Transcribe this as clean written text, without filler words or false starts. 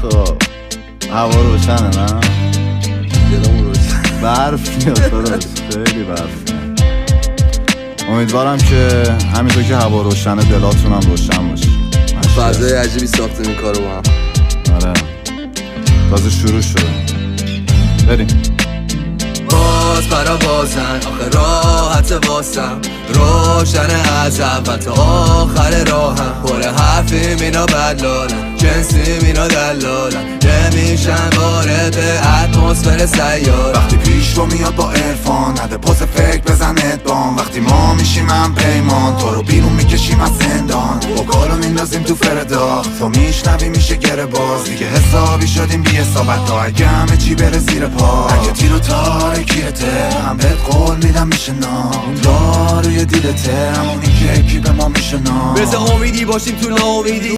خب هوا روشنه نه؟ دلمون روشن. برف میاد داداش، خیلی برف میاد. امیدوارم که همینطور که هوا روشنه دلاتون هم روشن باشه. فضای عجیبی ساختیم این کارو با هم. آره تازه شروع شده. بریم. باز پروازن آخه راحت واسم، روشن از اول تا آخر راهم. پر حرفی مینا بدلالم، جنسی مینا دلالم، نمیشن وارد اتمسفر سیار. وقتی پیش رو میاد با عرفان، نده پاس فکر بزن ادبان. وقتی ما میشیم هم پیمان، تو رو بیرون میکشیم از زندان. با کارو میندازیم تو فرداخ، تو میشنوی میشه گره باز. دیگه حسابی شدیم بی حسابت تا اگه همه چی بره زیر پا. اگه تیر و تاریکیته هم بهت قول میدم میشه نام. اون داروی دیلته همونی که کی به ما میشه نام. بذار امیدی باشیم تو ناامیدی.